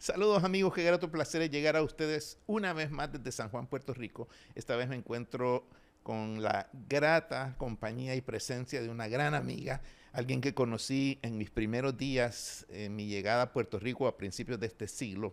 Saludos amigos, qué grato placer es llegar a ustedes una vez más desde San Juan, Puerto Rico. Esta vez me encuentro con la grata compañía y presencia de una gran amiga, alguien que conocí en mis primeros días en mi llegada a Puerto Rico a principios de este siglo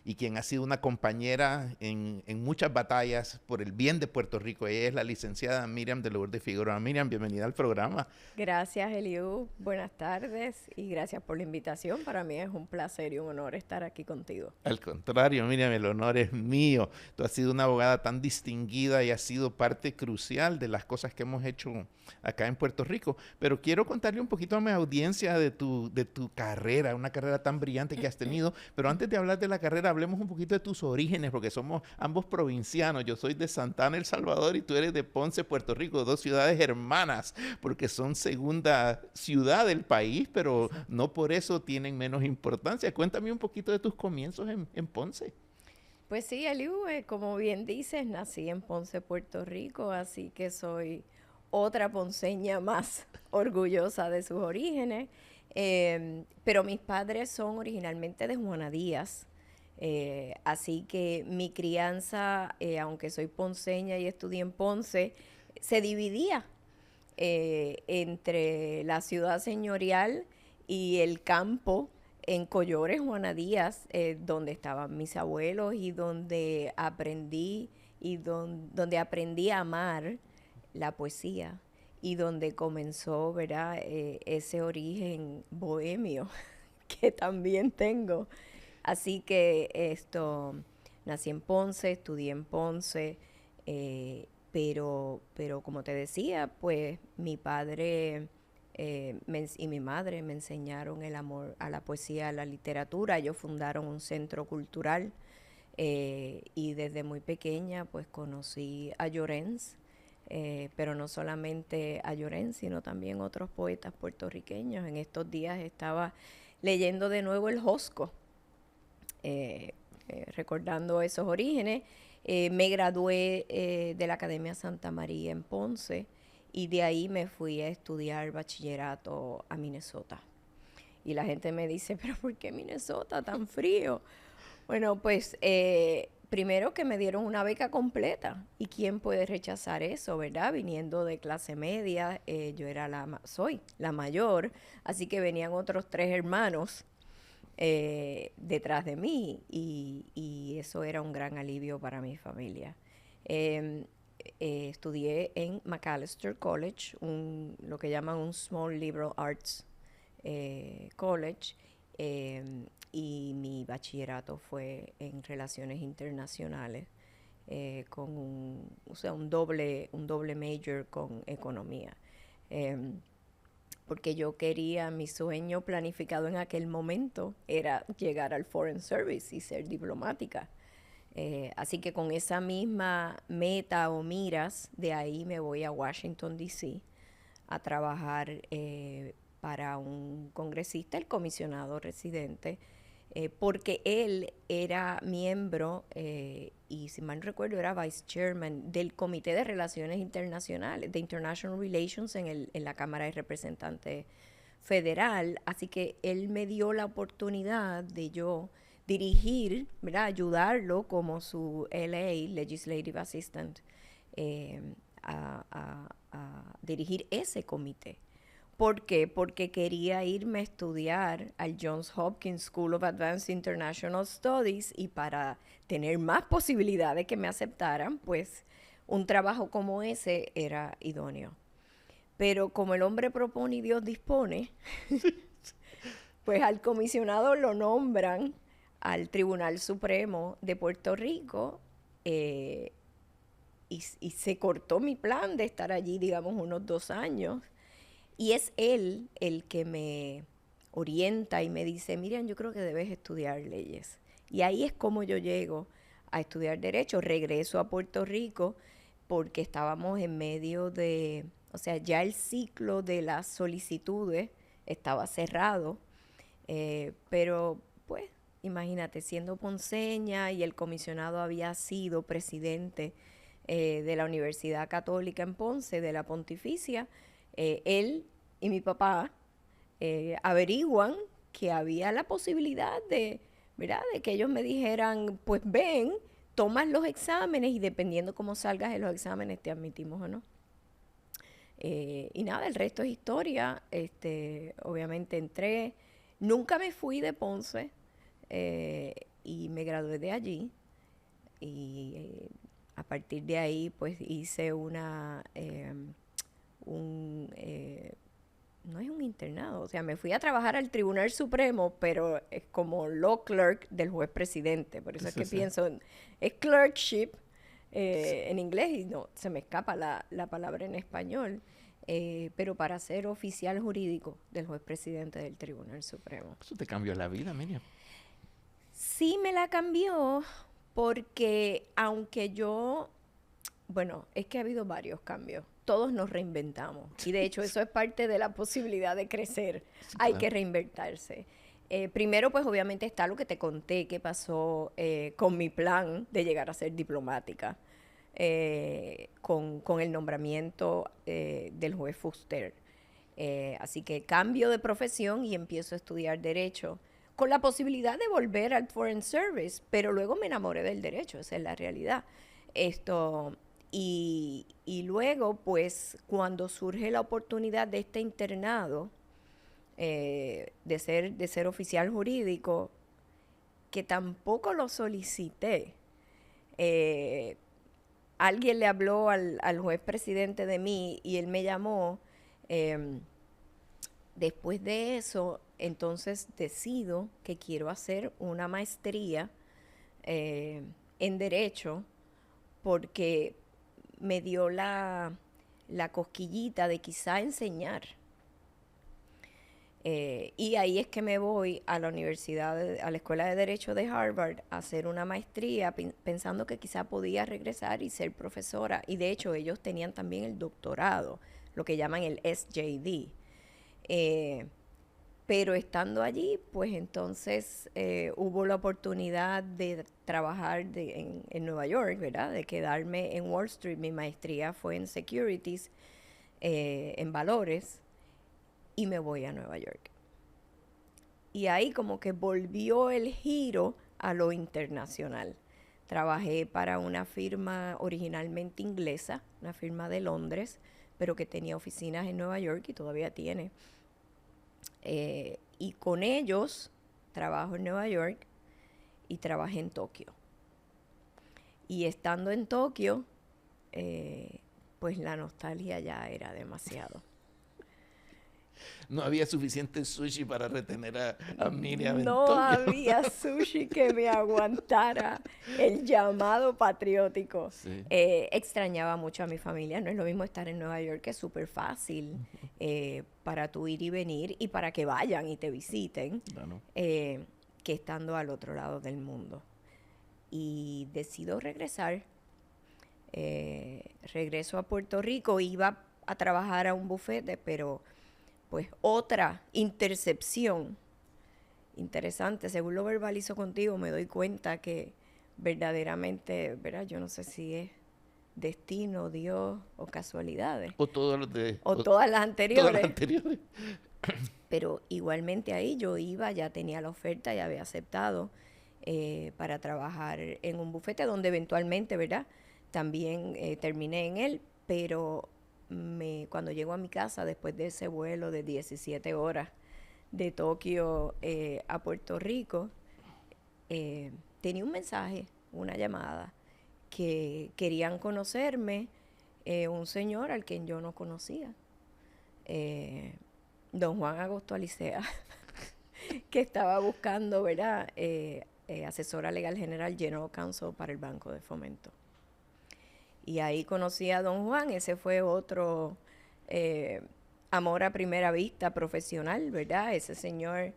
y quien ha sido una compañera en muchas batallas por el bien de Puerto Rico. Ella es la licenciada Miriam de Lourdes Figueroa. Miriam, bienvenida al programa. Gracias, Eliu. Buenas tardes y gracias por la invitación. Para mí es un placer y un honor estar aquí contigo. Al contrario, Miriam, el honor es mío. Tú has sido una abogada tan distinguida y has sido parte crucial de las cosas que hemos hecho acá en Puerto Rico. Pero quiero contarle un poquito a mi audiencia de tu carrera, una carrera tan brillante que has tenido. Pero antes de hablar de la carrera, hablemos un poquito de tus orígenes, porque somos ambos provincianos. Yo soy de Santana, El Salvador, y tú eres de Ponce, Puerto Rico, dos ciudades hermanas, porque son segunda ciudad del país, pero Exacto. no por eso tienen menos importancia. Cuéntame un poquito de tus comienzos en Ponce. Pues sí, Eliu, como bien dices, nací en Ponce, Puerto Rico, así que soy otra ponceña más orgullosa de sus orígenes. Pero mis padres son originalmente de Juana Díaz, así que mi crianza, aunque soy ponceña y estudié en Ponce, se dividía entre la ciudad señorial y el campo en Collores, Juana Díaz, donde estaban mis abuelos y donde aprendí donde aprendí a amar la poesía y donde comenzó, ¿verdad? Ese origen bohemio que también tengo. Así que nací en Ponce, estudié en Ponce, pero como te decía, pues mi padre y mi madre me enseñaron el amor a la poesía, a la literatura. Ellos fundaron un centro cultural y desde muy pequeña pues conocí a Llorens, pero no solamente a Llorens, sino también otros poetas puertorriqueños. En estos días estaba leyendo de nuevo el Josco, eh, recordando esos orígenes. Me gradué de la Academia Santa María en Ponce y de ahí me fui a estudiar bachillerato a Minnesota. Y la gente me dice, pero ¿por qué Minnesota tan frío? Bueno, pues primero que me dieron una beca completa. ¿Y quién puede rechazar eso, verdad? Viniendo de clase media, yo era soy la mayor, así que venían otros tres hermanos detrás de mí y eso era un gran alivio para mi familia. Eh, Estudié en Macalester College, lo que llaman un Small Liberal Arts College, eh, y mi bachillerato fue en Relaciones Internacionales, con un doble major con economía. Eh, Porque yo quería, mi sueño planificado en aquel momento era llegar al Foreign Service y ser diplomática. Así que con esa misma meta o miras, de ahí me voy a Washington, D.C. a trabajar para un congresista, el comisionado residente, porque él era miembro y si mal recuerdo era vice chairman del Comité de Relaciones Internacionales, de International Relations en la Cámara de Representantes Federal. Así que él me dio la oportunidad de yo dirigir, ¿verdad? Ayudarlo como su LA, Legislative Assistant, eh, a dirigir ese comité. ¿Por qué? Porque quería irme a estudiar al Johns Hopkins School of Advanced International Studies y para tener más posibilidades de que me aceptaran, pues un trabajo como ese era idóneo. Pero como el hombre propone y Dios dispone, pues al comisionado lo nombran al Tribunal Supremo de Puerto Rico, eh, y se cortó mi plan de estar allí, digamos, unos 2 años. Y es él el que me orienta y me dice, Miriam, yo creo que debes estudiar leyes. Y ahí es como yo llego a estudiar derecho. Regreso a Puerto Rico porque estábamos en medio o sea, ya el ciclo de las solicitudes estaba cerrado, pero pues imagínate, siendo ponceña y el comisionado había sido presidente de la Universidad Católica en Ponce, de la Pontificia, él y mi papá averiguan que había la posibilidad de ¿verdad? De que ellos me dijeran, pues ven, tomas los exámenes y dependiendo cómo salgas en los exámenes te admitimos o no. Y nada, el resto es historia. Obviamente entré, nunca me fui de Ponce y me gradué de allí. Y a partir de ahí, pues hice no es un internado, o sea, me fui a trabajar al Tribunal Supremo, pero es como law clerk del juez presidente. Por eso es que pienso, es clerkship en inglés y no, se me escapa la palabra en español. Pero para ser oficial jurídico del juez presidente del Tribunal Supremo. Eso te cambió la vida, Miriam. Sí me la cambió porque aunque bueno, es que ha habido varios cambios. Todos nos reinventamos. Y de hecho eso es parte de la posibilidad de crecer. Sí, hay que reinventarse. Primero, pues obviamente está lo que te conté que pasó con mi plan de llegar a ser diplomática. Con el nombramiento del juez Fuster. Así que cambio de profesión y empiezo a estudiar Derecho, con la posibilidad de volver al Foreign Service, pero luego me enamoré del Derecho, esa es la realidad. Y luego, pues, cuando surge la oportunidad de este internado, de ser oficial jurídico, que tampoco lo solicité, alguien le habló al juez presidente de mí y él me llamó. Después de eso, entonces decido que quiero hacer una maestría en Derecho porque me dio la cosquillita de quizá enseñar. Y ahí es que me voy a la a la Escuela de Derecho de Harvard a hacer una maestría pensando que quizá podía regresar y ser profesora. Y de hecho ellos tenían también el doctorado, lo que llaman el SJD. Pero estando allí, pues entonces hubo la oportunidad de trabajar en Nueva York, ¿verdad? De quedarme en Wall Street. Mi maestría fue en Securities, en valores. Y me voy a Nueva York. Y ahí como que volvió el giro a lo internacional. Trabajé para una firma originalmente inglesa, una firma de Londres, pero que tenía oficinas en Nueva York y todavía tiene. Y con ellos trabajo en Nueva York y trabajé en Tokio. Y estando en Tokio, pues la nostalgia ya era demasiado. No había suficiente sushi para retener a Miriam en No Tokio. había sushi que me aguantara el llamado patriótico. Sí. Extrañaba mucho a mi familia. No es lo mismo estar en Nueva York, que es súper fácil para tú ir y venir y para que vayan y te visiten, claro. Que estando al otro lado del mundo. Y decido regresar. Regreso a Puerto Rico. Iba a trabajar a un bufete, pero pues otra intercepción interesante. Según lo verbalizo contigo, me doy cuenta que verdaderamente, ¿verdad? Yo no sé si es destino, Dios o casualidades. O todas las todas las anteriores. Todas las anteriores. Pero igualmente ahí yo iba, ya tenía la oferta, ya había aceptado para trabajar en un bufete donde eventualmente, ¿verdad? También terminé en él, pero cuando llego a mi casa después de ese vuelo de 17 horas de Tokio a Puerto Rico, tenía un mensaje, una llamada, que querían conocerme, un señor al quien yo no conocía, don Juan Agosto Alicea, que estaba buscando, ¿verdad? Asesora legal general, General Counsel para el Banco de Fomento. Y ahí conocí a don Juan. Ese fue otro amor a primera vista profesional, ¿verdad? Ese señor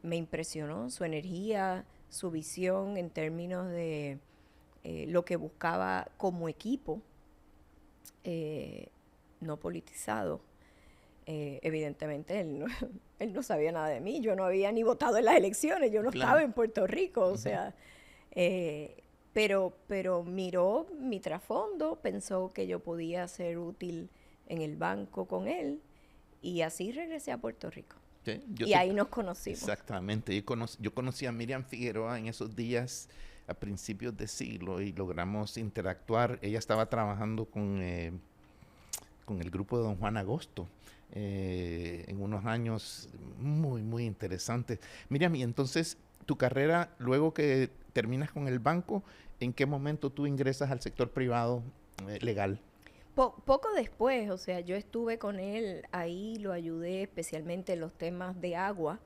me impresionó, su energía, su visión en términos de lo que buscaba como equipo, no politizado. Evidentemente él no sabía nada de mí, yo no había ni votado en las elecciones, yo no estaba en Puerto Rico, o sea... Pero miró mi trasfondo, pensó que yo podía ser útil en el banco con él y así regresé a Puerto Rico. Sí, Y ahí nos conocimos. exactamente. Yo conocí a Miriam Figueroa en esos días a principios de siglo y logramos interactuar. Ella estaba trabajando con el grupo de Don Juan Agosto en unos años muy, muy interesantes. Miriam, y entonces tu carrera, luego que terminas con el banco, ¿en qué momento tú ingresas al sector privado legal? Poco después, o sea, yo estuve con él, ahí lo ayudé especialmente en los temas de agua,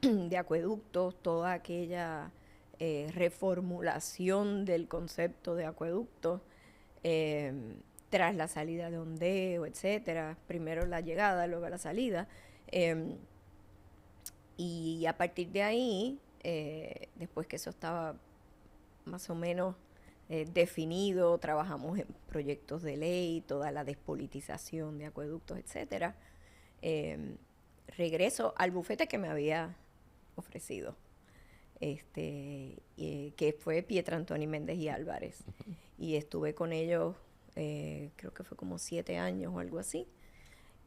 de acueductos, toda aquella reformulación del concepto de acueductos, eh, tras la salida de Ondeo, etcétera. Primero la llegada, luego la salida. eh, y a partir de ahí, después que eso estaba más o menos definido, trabajamos en proyectos de ley, toda la despolitización de acueductos, etcétera. Eh, Regreso al bufete que me había ofrecido, que fue Pietra Antoni Méndez y Álvarez. Y estuve con ellos, creo que fue como 7 años o algo así,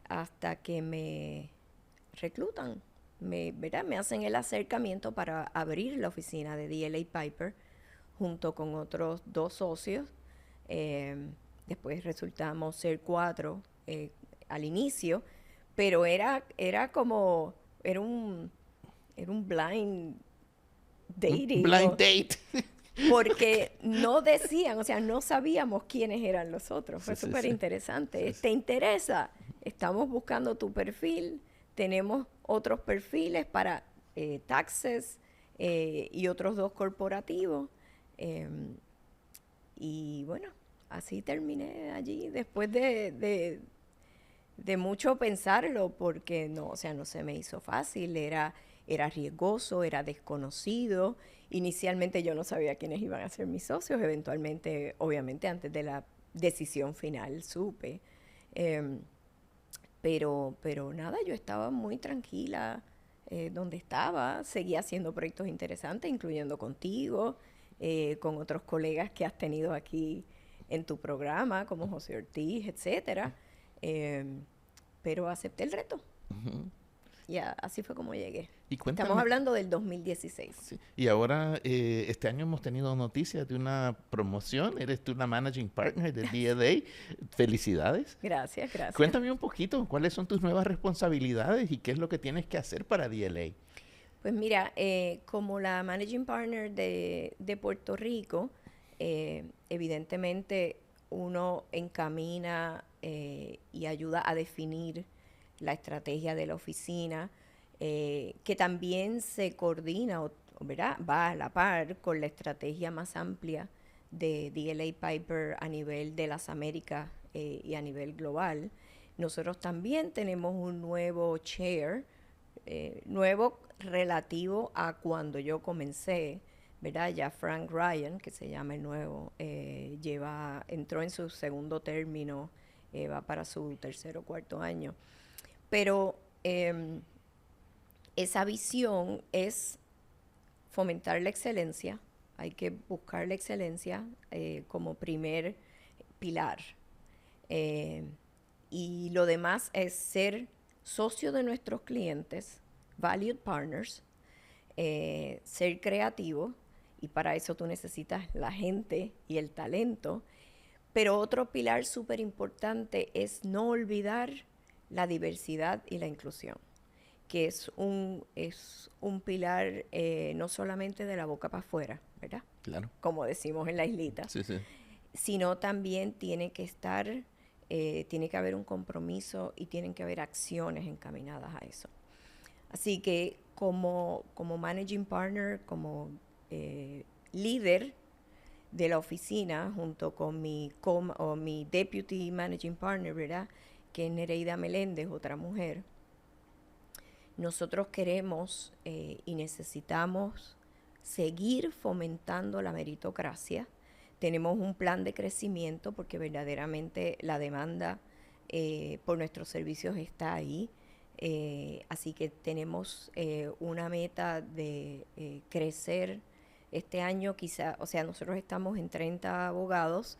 hasta que me reclutan, ¿verdad? Me hacen el acercamiento para abrir la oficina de DLA Piper junto con otros 2 socios. Eh, Después resultamos ser 4 al inicio, pero era un blind dating, Blind ¿no? date. Porque no decían, o sea, no sabíamos quiénes eran los otros. Fue Sí, sí, súper sí. interesante. Sí, sí. ¿Te interesa? Estamos buscando tu perfil. Tenemos otros perfiles para taxes y otros 2 corporativos. Em, y bueno, así terminé allí después de mucho pensarlo, porque no, o sea, no se me hizo fácil, era riesgoso, era desconocido. Inicialmente yo no sabía quiénes iban a ser mis socios, eventualmente, obviamente, antes de la decisión final supe. Em, pero nada, yo estaba muy tranquila donde estaba, seguía haciendo proyectos interesantes, incluyendo contigo, con otros colegas que has tenido aquí en tu programa, como José Ortiz, etcétera. Em, pero acepté el reto. Ujú. Y así fue como llegué. Y Estamos cuéntame, hablando del 2016. sí, y ahora este año hemos tenido noticias de una promoción, eres tú la Managing Partner de DLA, felicidades. Gracias, gracias. Cuéntame un poquito, ¿cuáles son tus nuevas responsabilidades y qué es lo que tienes que hacer para DLA? Pues mira, como la Managing Partner de Puerto Rico, evidentemente uno encamina y ayuda a definir la estrategia de la oficina, que también se coordina, ¿verdad? Va a la par con la estrategia más amplia de DLA Piper a nivel de las Américas y a nivel global. Nosotros también tenemos un nuevo chair, nuevo relativo a cuando yo comencé, ¿verdad? Ya Frank Ryan, que se llama el nuevo, entró en su segundo término, va para su tercer o cuarto año. Pero esa visión es fomentar la excelencia, hay que buscar la excelencia como primer pilar. Eh, y lo demás es ser socio de nuestros clientes, valued partners, ser creativo, y para eso tú necesitas la gente y el talento. Pero otro pilar súper importante es no olvidar la diversidad y la inclusión, que es un pilar no solamente de la boca para afuera, ¿verdad? Claro. Como decimos en la islita, Sí, sí. sino también tiene que estar, tiene que haber un compromiso y tienen que haber acciones encaminadas a eso. Así que como managing partner, como líder de la oficina, junto con mi deputy managing partner, ¿verdad? Que es Nereida Meléndez, otra mujer, nosotros queremos y necesitamos seguir fomentando la meritocracia. Tenemos un plan de crecimiento porque verdaderamente la demanda por nuestros servicios está ahí. Así que tenemos una meta de crecer este año, quizá, o sea, nosotros estamos en 30 abogados.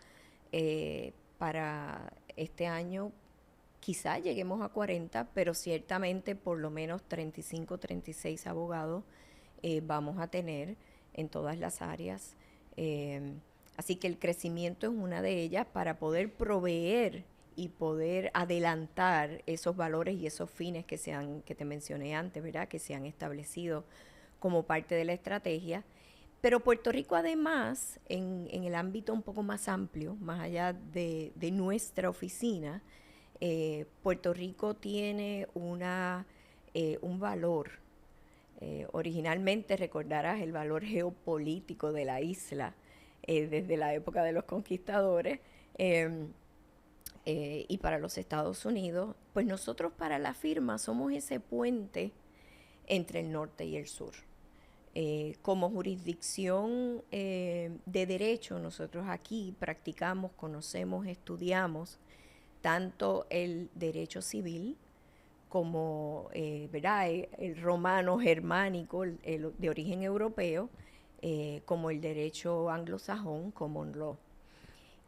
Para este año quizá lleguemos a 40, pero ciertamente por lo menos 35, 36 abogados vamos a tener en todas las áreas. Así que el crecimiento es una de ellas para poder proveer y poder adelantar esos valores y esos fines que te mencioné antes, ¿verdad? Que se han establecido como parte de la estrategia. Pero Puerto Rico además, en el ámbito un poco más amplio, más allá de nuestra oficina, Puerto Rico tiene un valor. Originalmente recordarás el valor geopolítico de la isla desde la época de los conquistadores y para los Estados Unidos, pues nosotros para la firma somos ese puente entre el norte y el sur. Como jurisdicción de derecho, nosotros aquí practicamos, conocemos, estudiamos tanto el derecho civil como ¿verdad? El romano germánico, el de origen europeo, como el derecho anglosajón, common law.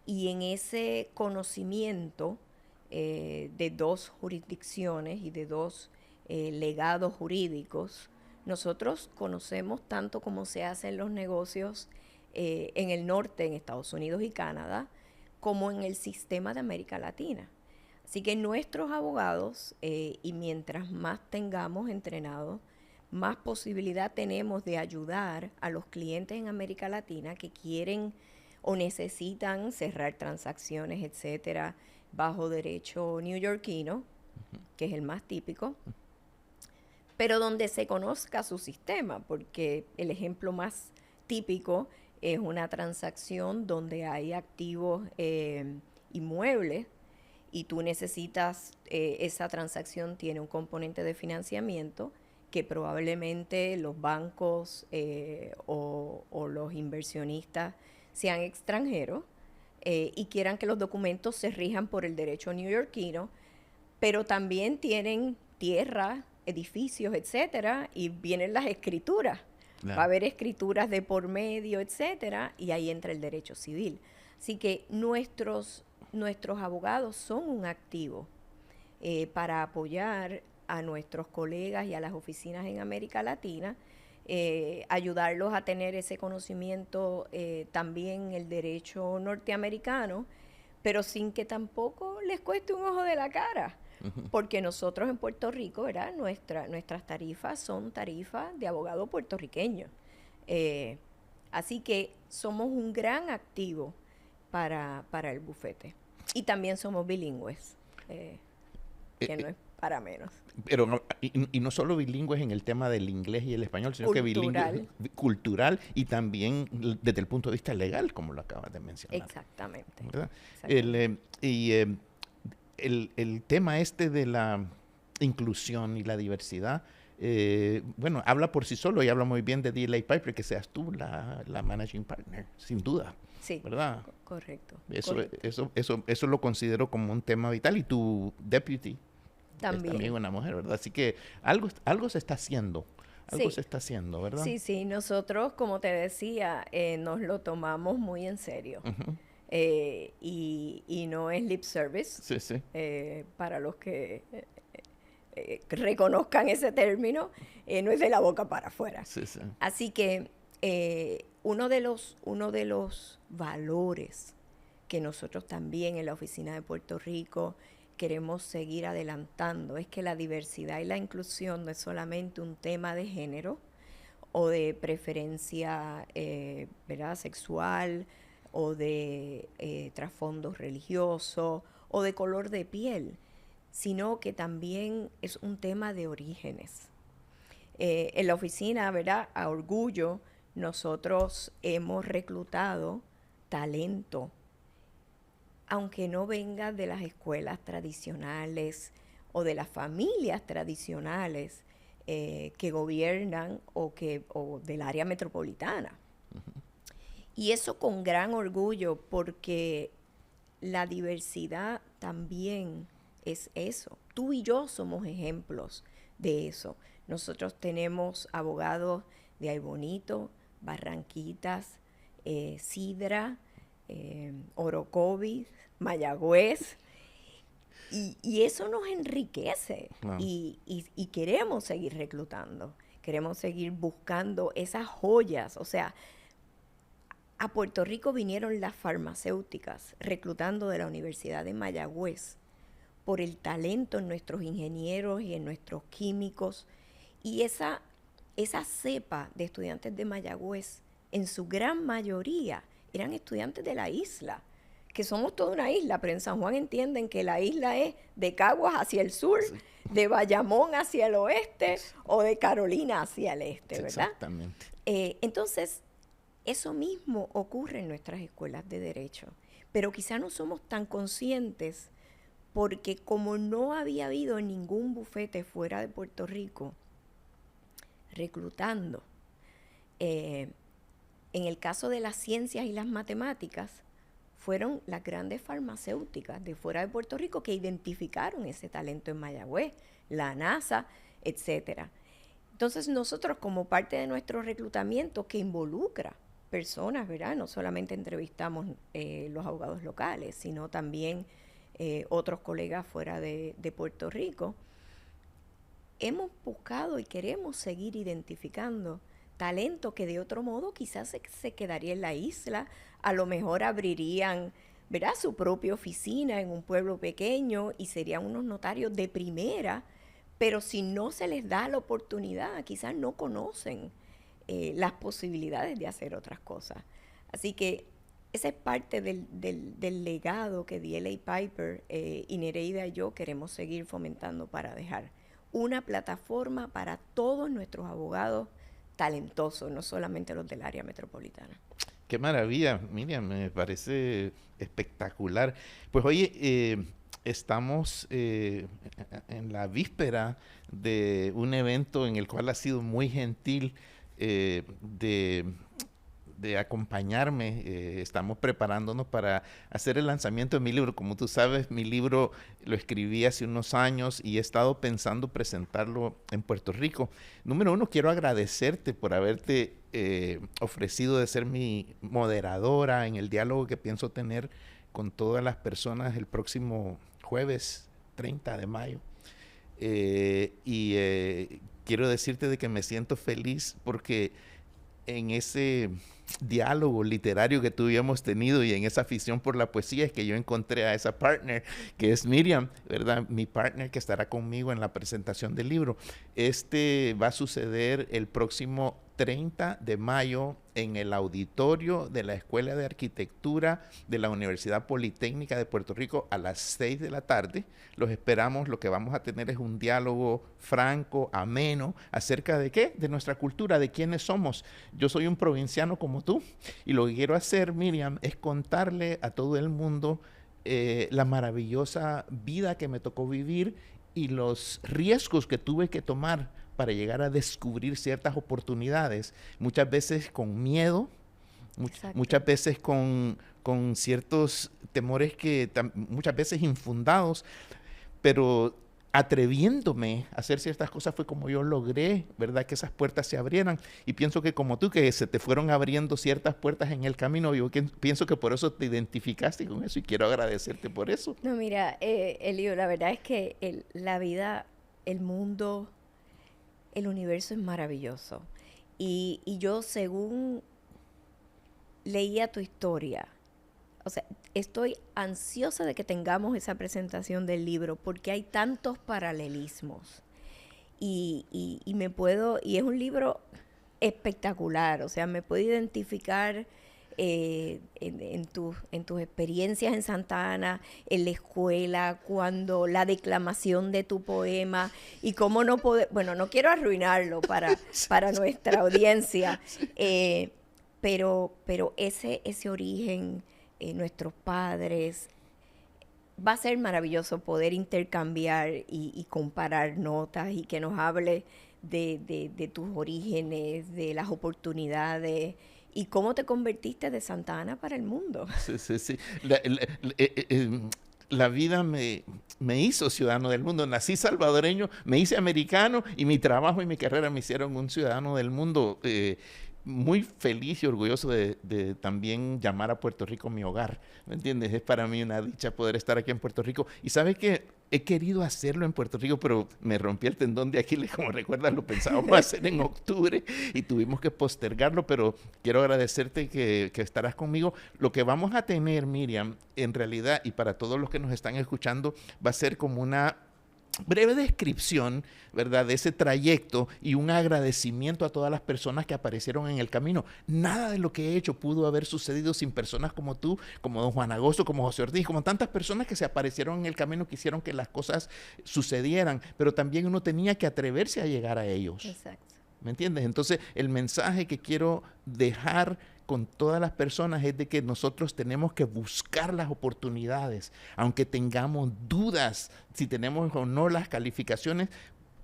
Y en ese conocimiento de dos jurisdicciones y de dos legados jurídicos, nosotros conocemos tanto cómo se hacen los negocios en el norte, en Estados Unidos y Canadá, como en el sistema de América Latina. Así que nuestros abogados, y mientras más tengamos entrenados, más posibilidad tenemos de ayudar a los clientes en América Latina que quieren o necesitan cerrar transacciones, etcétera, bajo derecho neoyorquino, que es el más típico, pero donde se conozca su sistema, porque el ejemplo más típico es una transacción donde hay activos inmuebles y tú necesitas, esa transacción tiene un componente de financiamiento que probablemente los bancos o los inversionistas sean extranjeros y quieran que los documentos se rijan por el derecho neoyorquino, pero también tienen tierra, edificios, etcétera, y vienen las escrituras. Claro. Va a haber escrituras de por medio, etcétera, y ahí entra el derecho civil. Así que nuestros abogados son un activo para apoyar a nuestros colegas y a las oficinas en América Latina, ayudarlos a tener ese conocimiento también el derecho norteamericano, pero sin que tampoco les cueste un ojo de la cara. Porque nosotros en Puerto Rico, ¿verdad? Nuestras tarifas son tarifas de abogado puertorriqueño. Así que somos un gran activo para el bufete. Y también somos bilingües, que no es para menos. Pero y no solo bilingües en el tema del inglés y el español, sino cultural. Que bilingüe cultural y también desde el punto de vista legal, como lo acabas de mencionar. Exactamente. ¿Verdad? Exactamente. El tema este de la inclusión y la diversidad, bueno, habla por sí solo y habla muy bien de DLA Piper, que seas tú la managing partner, sin duda. Sí, ¿verdad? Correcto. Eso lo considero como un tema vital, y tu deputy también. Es también una mujer, ¿verdad? Así que algo se está haciendo. Algo se está haciendo, ¿verdad? Sí. Nosotros, como te decía, nos lo tomamos muy en serio. Y no es lip service. Sí. Para los que reconozcan ese término, no es de la boca para afuera. Sí. Así que uno de los valores que nosotros también en la Oficina de Puerto Rico queremos seguir adelantando es que la diversidad y la inclusión no es solamente un tema de género o de preferencia ¿verdad? Sexual o de trasfondo religioso o de color de piel, sino que también es un tema de orígenes. En la oficina, ¿verdad? A orgullo, nosotros hemos reclutado talento, aunque no venga de las escuelas tradicionales o de las familias tradicionales que gobiernan o del área metropolitana. Y eso con gran orgullo, porque la diversidad también es eso. Tú y yo somos ejemplos de eso. Nosotros tenemos abogados de Aybonito, Barranquitas, Sidra, Orocovis, Mayagüez, Y eso nos enriquece Claro. y queremos seguir reclutando, queremos seguir buscando esas joyas. O sea, a Puerto Rico vinieron las farmacéuticas reclutando de la Universidad de Mayagüez por el talento en nuestros ingenieros y en nuestros químicos. Y esa cepa de estudiantes de Mayagüez, en su gran mayoría, eran estudiantes de la isla, que somos toda una isla, pero en San Juan entienden que la isla es de Caguas hacia el sur, Sí. de Bayamón hacia el oeste o de Carolina hacia el este, ¿verdad? Exactamente. Entonces, eso mismo ocurre en nuestras escuelas de derecho, pero quizá no somos tan conscientes porque como no había habido ningún bufete fuera de Puerto Rico reclutando, en el caso de las ciencias y las matemáticas, fueron las grandes farmacéuticas de fuera de Puerto Rico que identificaron ese talento en Mayagüez, la NASA, etcétera. Entonces nosotros, como parte de nuestro reclutamiento que involucra personas, ¿verdad? No solamente entrevistamos los abogados locales, sino también otros colegas fuera de Puerto Rico, hemos buscado y queremos seguir identificando talento que de otro modo quizás se quedaría en la isla, a lo mejor abrirían, ¿verdad?, su propia oficina en un pueblo pequeño y serían unos notarios de primera, pero si no se les da la oportunidad, quizás no conocen las posibilidades de hacer otras cosas. Así que esa es parte del legado que D.L.A. Piper y Nereida y yo queremos seguir fomentando para dejar una plataforma para todos nuestros abogados talentosos, no solamente los del área metropolitana. Qué maravilla, Miriam, me parece espectacular. Pues oye, estamos en la víspera de un evento en el cual has sido muy gentil de acompañarme. Estamos preparándonos para hacer el lanzamiento de mi libro. Como tú sabes, mi libro lo escribí hace unos años y he estado pensando presentarlo en Puerto Rico. Número uno, quiero agradecerte por haberte ofrecido de ser mi moderadora en el diálogo que pienso tener con todas las personas el próximo jueves 30 de mayo. Quiero decirte de que me siento feliz porque en ese diálogo literario que tuvimos tenido y en esa afición por la poesía es que yo encontré a esa partner que es Miriam, ¿verdad? Mi partner que estará conmigo en la presentación del libro. Este va a suceder el próximo 30 de mayo en el auditorio de la Escuela de Arquitectura de la Universidad Politécnica de Puerto Rico a las 6 de la tarde. Los esperamos. Lo que vamos a tener es un diálogo franco, ameno, acerca de ¿qué? De nuestra cultura, de quiénes somos. Yo soy un provinciano como tú y lo que quiero hacer, Miriam, es contarle a todo el mundo la maravillosa vida que me tocó vivir y los riesgos que tuve que tomar para llegar a descubrir ciertas oportunidades, muchas veces con miedo, muchas veces con ciertos temores que muchas veces infundados, pero atreviéndome a hacer ciertas cosas fue como yo logré, ¿verdad?, que esas puertas se abrieran. Y pienso que como tú, que se te fueron abriendo ciertas puertas en el camino, yo pienso que por eso te identificaste con eso y quiero agradecerte por eso. No, mira, Elio, la verdad es que la vida, el mundo, el universo es maravilloso. Y yo, según leía tu historia, o sea, estoy ansiosa de que tengamos esa presentación del libro porque hay tantos paralelismos. Y es un libro espectacular, o sea, me puedo identificar en tus experiencias en Santa Ana, en la escuela, cuando la declamación de tu poema y cómo no poder, bueno, no quiero arruinarlo para nuestra audiencia, pero ese origen, nuestros padres, va a ser maravilloso poder intercambiar y comparar notas y que nos hable de tus orígenes, de las oportunidades y cómo te convertiste de Santa Ana para el mundo. Sí. La vida me hizo ciudadano del mundo. Nací salvadoreño, me hice americano y mi trabajo y mi carrera me hicieron un ciudadano del mundo. muy feliz y orgulloso de también llamar a Puerto Rico mi hogar, ¿me entiendes? Es para mí una dicha poder estar aquí en Puerto Rico. Y sabes que he querido hacerlo en Puerto Rico, pero me rompí el tendón de Aquiles, como recuerdas, lo pensábamos hacer en octubre y tuvimos que postergarlo, pero quiero agradecerte que estarás conmigo. Lo que vamos a tener, Miriam, en realidad, y para todos los que nos están escuchando, va a ser como una breve descripción, ¿verdad?, de ese trayecto y un agradecimiento a todas las personas que aparecieron en el camino. Nada de lo que he hecho pudo haber sucedido sin personas como tú, como don Juan Agosto, como José Ortiz, como tantas personas que se aparecieron en el camino que hicieron que las cosas sucedieran, pero también uno tenía que atreverse a llegar a ellos. Exacto. ¿Me entiendes? Entonces, el mensaje que quiero dejar con todas las personas es de que nosotros tenemos que buscar las oportunidades, aunque tengamos dudas si tenemos o no las calificaciones.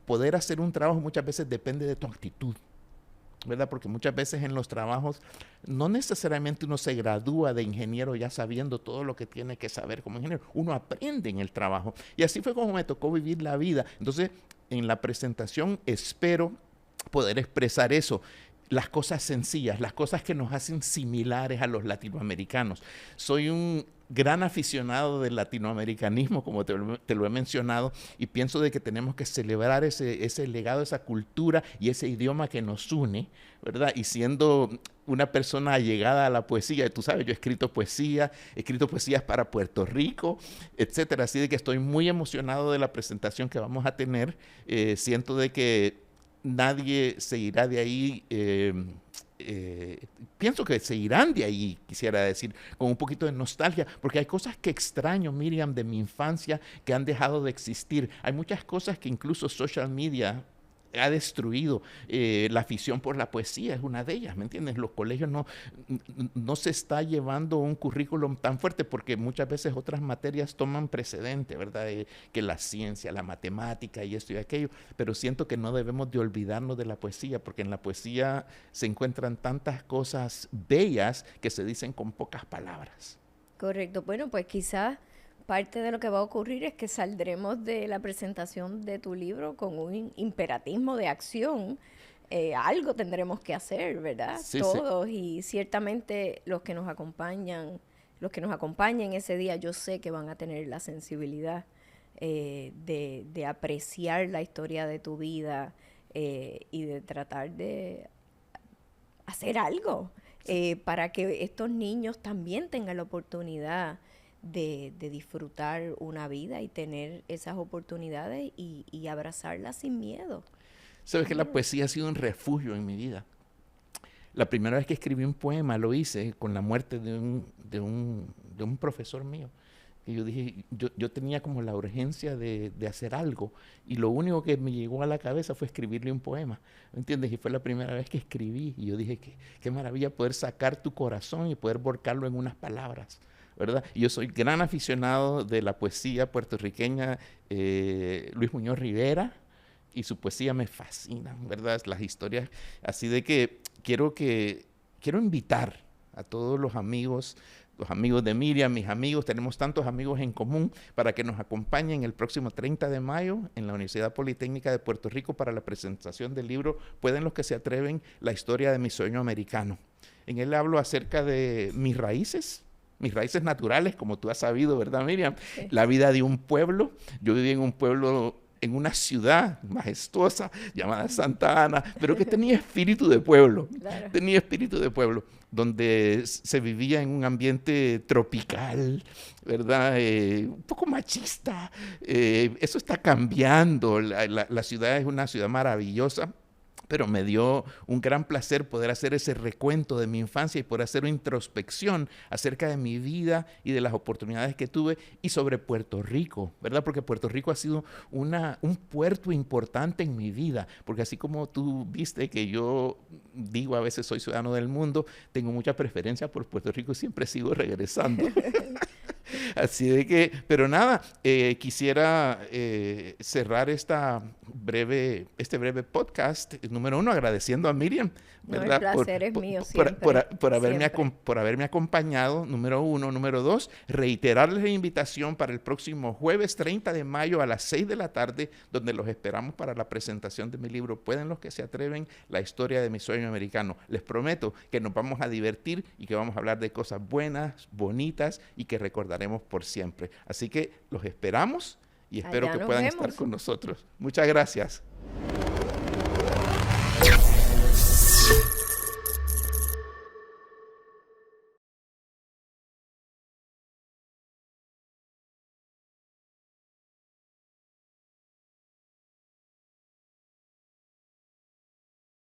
Poder hacer un trabajo muchas veces depende de tu actitud, ¿verdad? Porque muchas veces en los trabajos no necesariamente uno se gradúa de ingeniero ya sabiendo todo lo que tiene que saber como ingeniero. Uno aprende en el trabajo. Y así fue como me tocó vivir la vida. Entonces, en la presentación espero poder expresar eso. Las cosas sencillas, las cosas que nos hacen similares a los latinoamericanos. Soy un gran aficionado del latinoamericanismo, como te lo he mencionado, y pienso de que tenemos que celebrar ese legado, esa cultura y ese idioma que nos une, ¿verdad? Y siendo una persona allegada a la poesía, tú sabes, yo he escrito poesías para Puerto Rico, etcétera. Así de que estoy muy emocionado de la presentación que vamos a tener. Siento de que nadie se irá de ahí, pienso que se irán de ahí, quisiera decir, con un poquito de nostalgia, porque hay cosas que extraño, Miriam, de mi infancia que han dejado de existir. Hay muchas cosas que incluso social media ha destruido. La afición por la poesía es una de ellas, ¿me entiendes? Los colegios no se está llevando un currículum tan fuerte porque muchas veces otras materias toman precedente, ¿verdad? Que la ciencia, la matemática y esto y aquello, pero siento que no debemos de olvidarnos de la poesía, porque en la poesía se encuentran tantas cosas bellas que se dicen con pocas palabras. Correcto. Bueno, pues quizás parte de lo que va a ocurrir es que saldremos de la presentación de tu libro con un imperatismo de acción. Algo tendremos que hacer, ¿verdad? Sí, Todos, y ciertamente los que nos acompañan ese día, yo sé que van a tener la sensibilidad de apreciar la historia de tu vida y de tratar de hacer algo para que estos niños también tengan la oportunidad de disfrutar una vida y tener esas oportunidades y abrazarlas sin miedo. Sabes que la poesía ha sido un refugio en mi vida. La primera vez que escribí un poema lo hice con la muerte de un profesor mío. Y yo dije, yo tenía como la urgencia de hacer algo, y lo único que me llegó a la cabeza fue escribirle un poema, ¿me entiendes? Y fue la primera vez que escribí, y yo dije, qué maravilla poder sacar tu corazón y poder volcarlo en unas palabras, ¿verdad? Y yo soy gran aficionado de la poesía puertorriqueña, Luis Muñoz Rivera, y su poesía me fascina, ¿verdad? Las historias, así de que quiero invitar a todos los amigos de Miriam, mis amigos, tenemos tantos amigos en común, para que nos acompañen el próximo 30 de mayo en la Universidad Politécnica de Puerto Rico para la presentación del libro Pueden los que se atreven, la historia de mi sueño americano. En él hablo acerca de mis raíces naturales, como tú has sabido, ¿verdad, Miriam? Sí. La vida de un pueblo. Yo viví en un pueblo, en una ciudad majestuosa llamada Santa Ana, pero que tenía espíritu de pueblo, claro. Tenía espíritu de pueblo, donde se vivía en un ambiente tropical, ¿verdad? Un poco machista. Eso está cambiando. La ciudad es una ciudad maravillosa, pero me dio un gran placer poder hacer ese recuento de mi infancia y poder hacer una introspección acerca de mi vida y de las oportunidades que tuve, y sobre Puerto Rico, ¿verdad? Porque Puerto Rico ha sido un puerto importante en mi vida, porque así como tú viste que yo digo a veces soy ciudadano del mundo, tengo mucha preferencia por Puerto Rico y siempre sigo regresando. Así de que, pero nada, quisiera cerrar este breve podcast, número uno, agradeciendo a Miriam, No, el ¿verdad? placer es mío siempre, Por siempre. por haberme acompañado, número uno. Número dos, reiterarles la invitación para el próximo jueves 30 de mayo a las 6 de la tarde, donde los esperamos para la presentación de mi libro, Pueden los que se atreven, la historia de mi sueño americano. Les prometo que nos vamos a divertir y que vamos a hablar de cosas buenas, bonitas y que recordaremos por siempre. Así que los esperamos y espero Allá que nos puedan estar vemos. con nosotros. Muchas gracias.